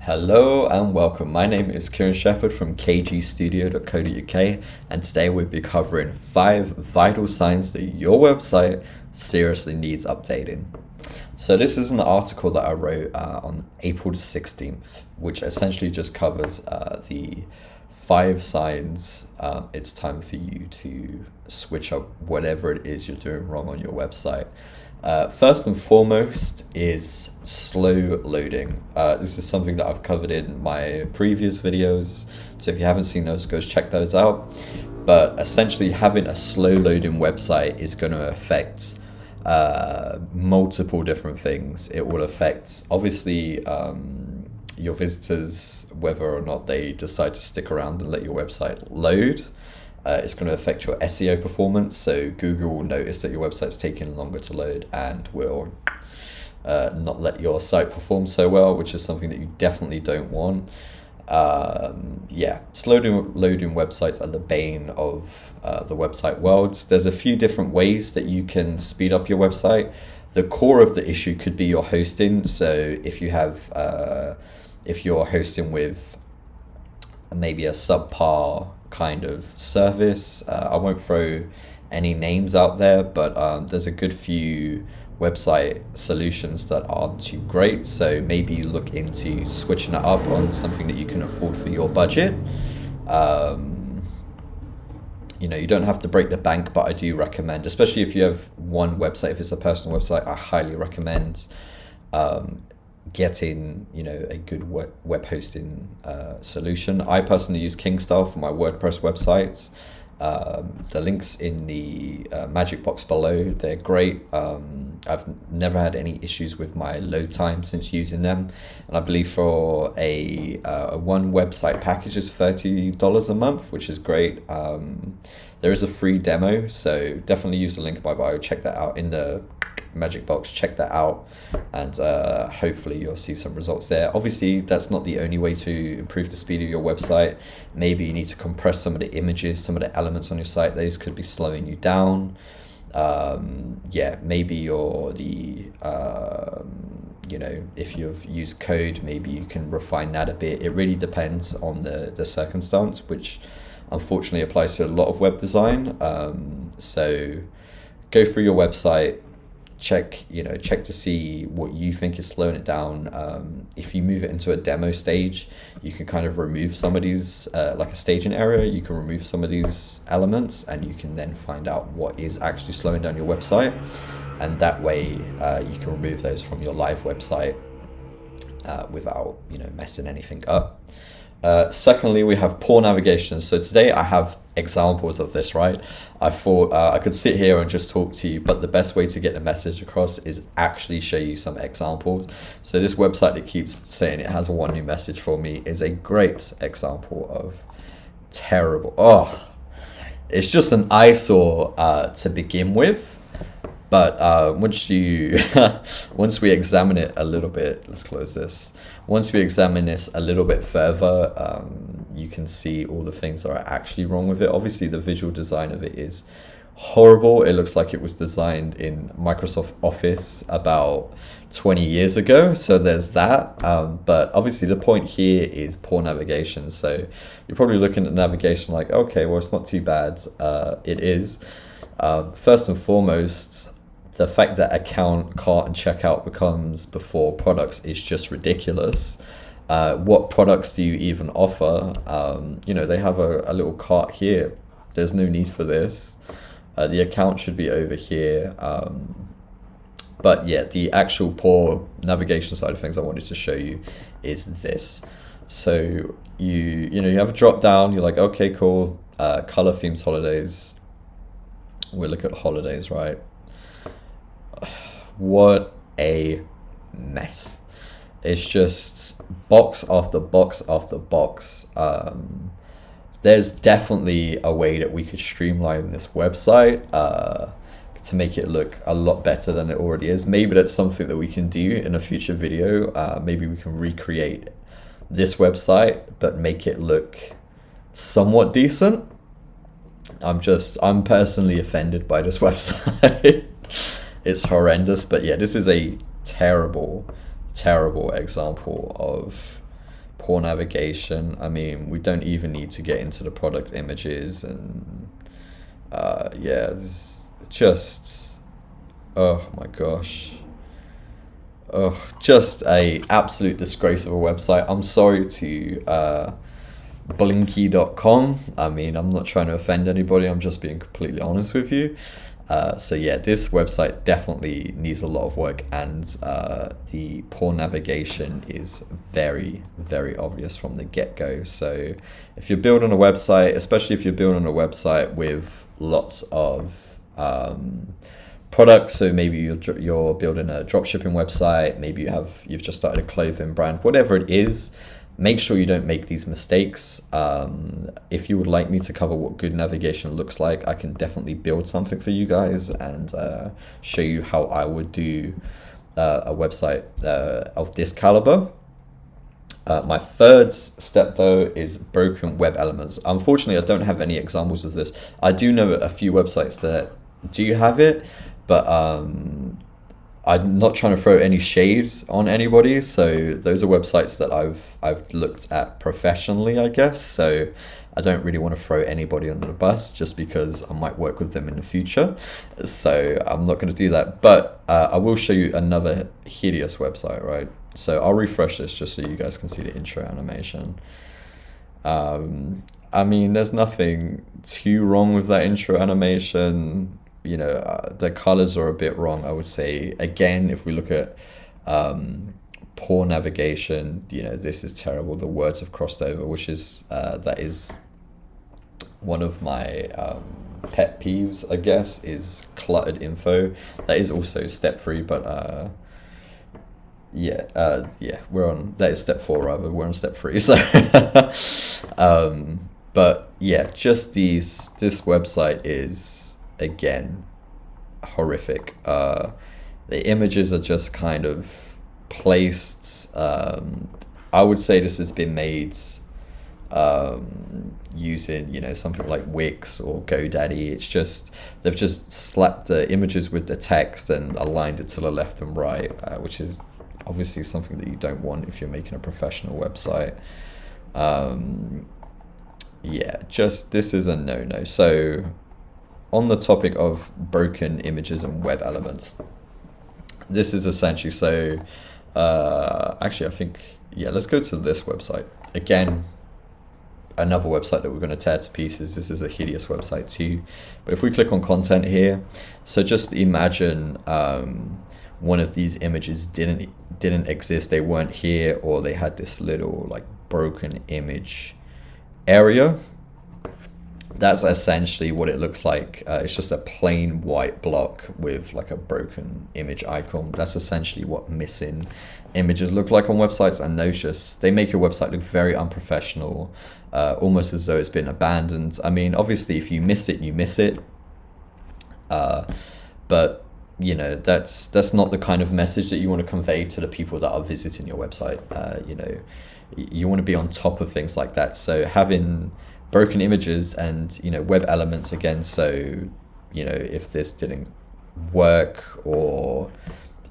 Hello and welcome. My name is Kieran Shepherd from KGStudio.co.uk, and today we'll be covering 5 vital signs that your website seriously needs updating. So this is an article that I wrote on April the 16th, which essentially just covers the 5 signs it's time for you to switch up whatever it is you're doing wrong on your website. First and foremost is slow loading. This is something that I've covered in my previous videos, so if you haven't seen those, go check those out. But essentially having a slow loading website is going to affect multiple different things. It will affect, obviously, your visitors, whether or not they decide to stick around and let your website load. It's going to affect your SEO performance, so Google will notice that your website's taking longer to load and will not let your site perform so well, which is something that you definitely don't want. Slow loading websites are the bane of the website world. There's a few different ways that you can speed up your website. The core of the issue could be your hosting. So if you have, if you're hosting with maybe a subpar kind of service, I won't throw any names out there, but there's a good few website solutions that aren't too great, so maybe look into switching it up on something that you can afford for your budget. You don't have to break the bank, but I do recommend, especially if you have one website, if it's a personal website, I highly recommend getting a good web hosting solution. I personally use Kingstyle for my WordPress websites. The links in the magic box below, they're great. I've never had any issues with my load time since using them, and I believe for a one website package is $30 a month, which is great. There is a free demo, so definitely use the link in my bio, check that out in the magic box, check that out, and hopefully you'll see some results there. Obviously that's not the only way to improve the speed of your website. Maybe you need to compress some of the images, some of the elements on your site. Those could be slowing you down. Maybe you're if you've used code, maybe you can refine that a bit. It really depends on the circumstance, which unfortunately applies to a lot of web design. So go through your website, check to see what you think is slowing it down. If you move it into a demo stage, you can kind of remove some of these, like a staging area, you can remove some of these elements, and you can then find out what is actually slowing down your website, and that way you can remove those from your live website without messing anything up. Secondly, we have poor navigation. So today I have examples of this, right? I thought I could sit here and just talk to you, but the best way to get the message across is actually show you some examples. So this website that keeps saying it has one new message for me is a great example of terrible. It's just an eyesore to begin with. But once we examine it a little bit, let's close this. Once we examine this a little bit further, you can see all the things that are actually wrong with it. Obviously, the visual design of it is horrible. It looks like it was designed in Microsoft Office about 20 years ago. So there's that. But obviously, the point here is poor navigation. So you're probably looking at navigation like, okay, well, it's not too bad. It is. First and foremost, the fact that account, cart, and checkout becomes before products is just ridiculous. What products do you even offer? They have a little cart here. There's no need for this. The account should be over here. But yeah, the actual poor navigation side of things I wanted to show you is this. So you have a drop down. You're like, okay, cool. Color, themes, holidays. We'll look at holidays, right? What a mess. It's just box after box after box. There's definitely a way that we could streamline this website to make it look a lot better than it already is. Maybe that's something that we can do in a future video. Maybe we can recreate this website but make it look somewhat decent. I'm personally offended by this website. It's horrendous, but yeah, this is a terrible example of poor navigation. I mean, we don't even need to get into the product images, and yeah, this just, oh my gosh. Oh, just a absolute disgrace of a website. I'm sorry to blinky.com. I mean, I'm not trying to offend anybody, I'm just being completely honest with you. So yeah, this website definitely needs a lot of work, and the poor navigation is very, very obvious from the get-go. So if you're building a website, especially if you're building a website with lots of products, so maybe you're building a dropshipping website, maybe you've just started a clothing brand, whatever it is, make sure you don't make these mistakes. If you would like me to cover what good navigation looks like, I can definitely build something for you guys and show you how I would do a website of this caliber. My third step though is broken web elements. Unfortunately, I don't have any examples of this. I do know a few websites that do have it, but I'm not trying to throw any shade on anybody. So those are websites that I've looked at professionally, I guess. So I don't really want to throw anybody under the bus just because I might work with them in the future. So I'm not going to do that. But I will show you another hideous website, right? So I'll refresh this just so you guys can see the intro animation. I mean, there's nothing too wrong with that intro animation. You know, the colors are a bit wrong, I would say. Again, if we look at poor navigation, you know, this is terrible. The words have crossed over, which is that is one of my pet peeves, I guess, is cluttered info. That is also step 3, but yeah, that is step 4 rather. We're on step 3, so but yeah, just this website is, again, horrific. The images are just kind of placed. I would say this has been made using, you know, something like Wix or GoDaddy. It's just, they've just slapped the images with the text and aligned it to the left and right, which is obviously something that you don't want if you're making a professional website. Yeah, just, this is a no-no. So on the topic of broken images and web elements, this is essentially, so actually I think, yeah, let's go to this website. Again, another website that we're going to tear to pieces. This is a hideous website too. But if we click on content here, so just imagine one of these images didn't exist, they weren't here, or they had this little like broken image area. That's essentially what it looks like. It's just a plain white block with like a broken image icon. That's essentially what missing images look like on websites. And those just, they make your website look very unprofessional, almost as though it's been abandoned. I mean, obviously if you miss it, you miss it. But you know, that's not the kind of message that you want to convey to the people that are visiting your website. You know, you want to be on top of things like that. So having broken images and, you know, web elements again, so, you know, if this didn't work, or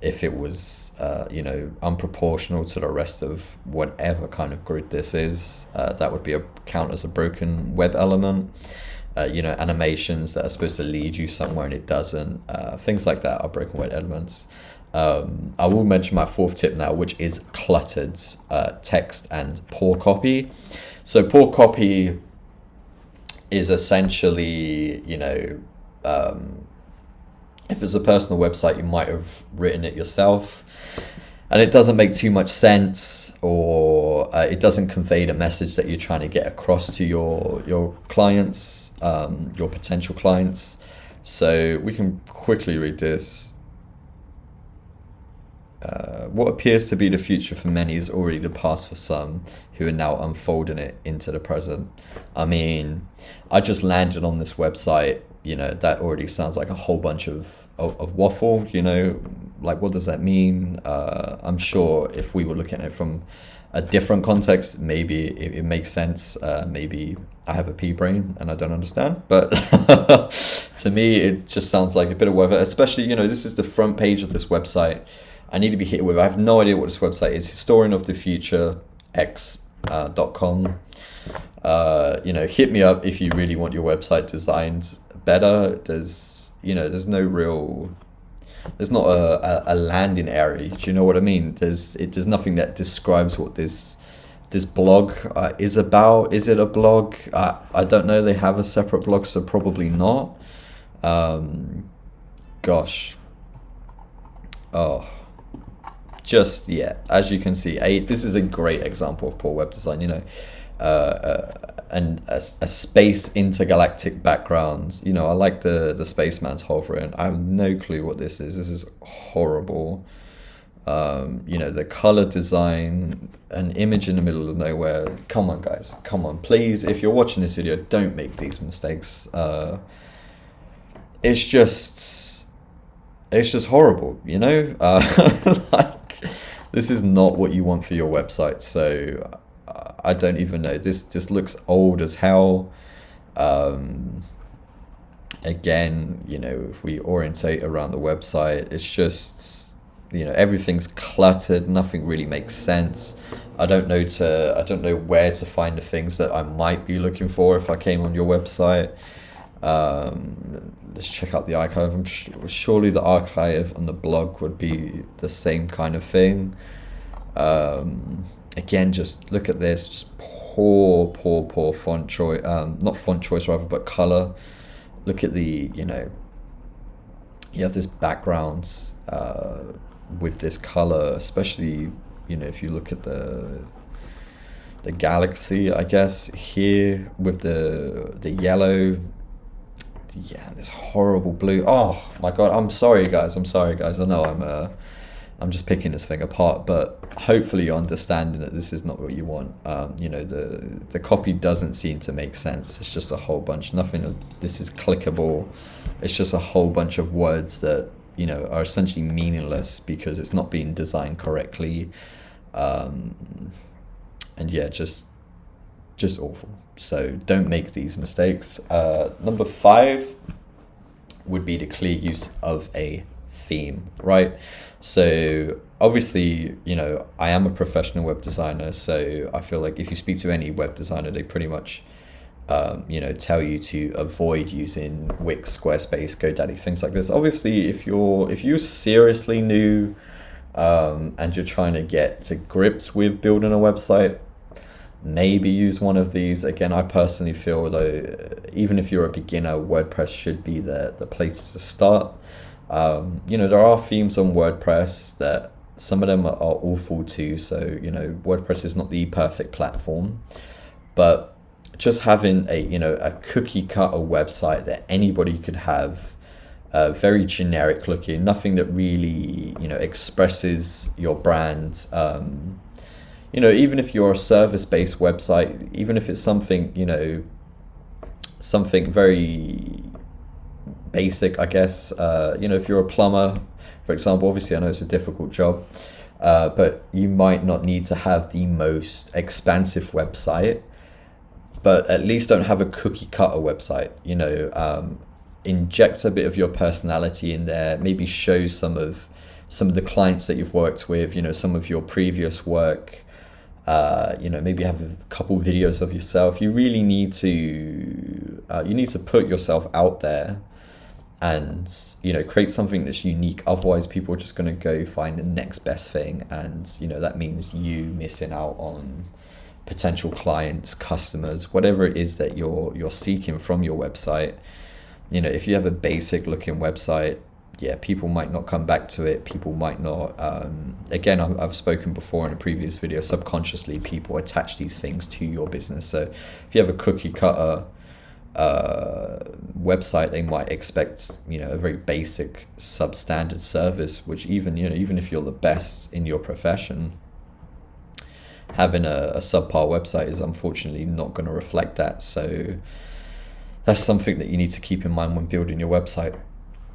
if it was you know, unproportional to the rest of whatever kind of grid this is, that would be count as a broken web element. You know, animations that are supposed to lead you somewhere and it doesn't, things like that are broken web elements. I will mention my 4th tip now, which is cluttered text and poor copy. So poor copy is essentially, you know, if it's a personal website, you might have written it yourself and it doesn't make too much sense, or it doesn't convey the message that you're trying to get across to your clients, your potential clients. So we can quickly read this. What appears to be the future for many is already the past for some, who are now unfolding it into the present. I mean, I just landed on this website, you know, that already sounds like a whole bunch of waffle, you know, like what does that mean? I'm sure if we were looking at it from a different context, maybe it makes sense. Maybe I have a pea brain and I don't understand, but to me, it just sounds like a bit of weather, especially, you know, this is the front page of this website. I need to be hit with, I have no idea what this website is. Historian of the Future X com. Hit me up if you really want your website designed better. There's not a landing area. Do you know what I mean? There's nothing that describes what this blog is about. Is it a blog? I don't know. They have a separate blog, so probably not. As you can see, this is a great example of poor web design. And a space intergalactic background. I like the spaceman's hovering. I have no clue what this is. This is horrible. The color design, an image in the middle of nowhere. Come on, guys. Come on, please. If you're watching this video, don't make these mistakes. It's just horrible, this is not what you want for your website. So I don't even know. This looks old as hell. Again, if we orientate around the website, it's just, everything's cluttered. Nothing really makes sense. I don't know where to find the things that I might be looking for if I came on your website. Let's check out the archive. Surely the archive on the blog would be the same kind of thing. Again, just look at this. Just poor font choice. Not font choice, rather, but color. Look at the, you have this background with this color, especially, if you look at the galaxy, I guess, here with the yellow. Yeah, this horrible blue. Oh my god, I'm sorry guys. I know I'm just picking this thing apart, but hopefully you're understanding that this is not what you want. The copy doesn't seem to make sense. It's just a whole bunch. Nothing of this is clickable. It's just a whole bunch of words that are essentially meaningless because it's not being designed correctly. And yeah, just awful. So don't make these mistakes. Number 5 would be the clear use of a theme, right? So obviously, I am a professional web designer, so I feel like if you speak to any web designer, they pretty much tell you to avoid using Wix, Squarespace, GoDaddy, things like this. Obviously, if you're seriously new and you're trying to get to grips with building a website, maybe use one of these. Again, I personally feel though, even if you're a beginner, WordPress should be the place to start. There are themes on WordPress that some of them are awful too. So, WordPress is not the perfect platform, but just having a cookie cutter website that anybody could have, very generic looking, nothing that really, expresses your brand. Even if you're a service-based website, even if it's something, something very basic, I guess, if you're a plumber, for example, obviously I know it's a difficult job, but you might not need to have the most expansive website, but at least don't have a cookie cutter website. Inject a bit of your personality in there, maybe show some of the clients that you've worked with, some of your previous work. Maybe have a couple videos of yourself. You really need to put yourself out there and create something that's unique. Otherwise people are just going to go find the next best thing, and that means you missing out on potential clients, customers, whatever it is that you're seeking from your website. If you have a basic looking website, people might not come back to it. People might not, again, I've spoken before in a previous video, subconsciously people attach these things to your business. So if you have a cookie cutter website, they might expect, a very basic substandard service, which even if you're the best in your profession, having a subpar website is unfortunately not going to reflect that. So that's something that you need to keep in mind when building your website.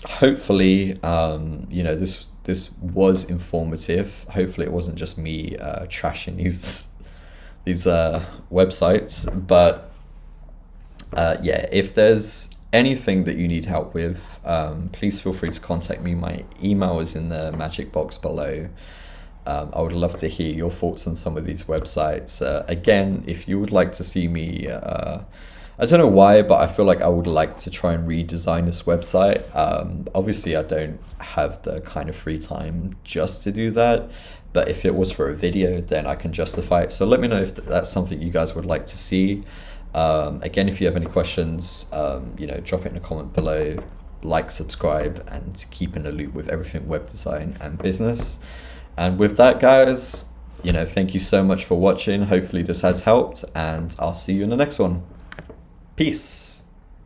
Hopefully, this was informative. Hopefully it wasn't just me trashing these websites, but if there's anything that you need help with, please feel free to contact me. My email is in the magic box below. I would love to hear your thoughts on some of these websites. Again, if you would like to see me, I don't know why, but I feel like I would like to try and redesign this website. Obviously, I don't have the kind of free time just to do that, but if it was for a video, then I can justify it. So let me know if that's something you guys would like to see. Again, if you have any questions, drop it in a comment below. Like, subscribe, and keep in the loop with everything web design and business. And with that, guys, thank you so much for watching. Hopefully this has helped, and I'll see you in the next one. Peace.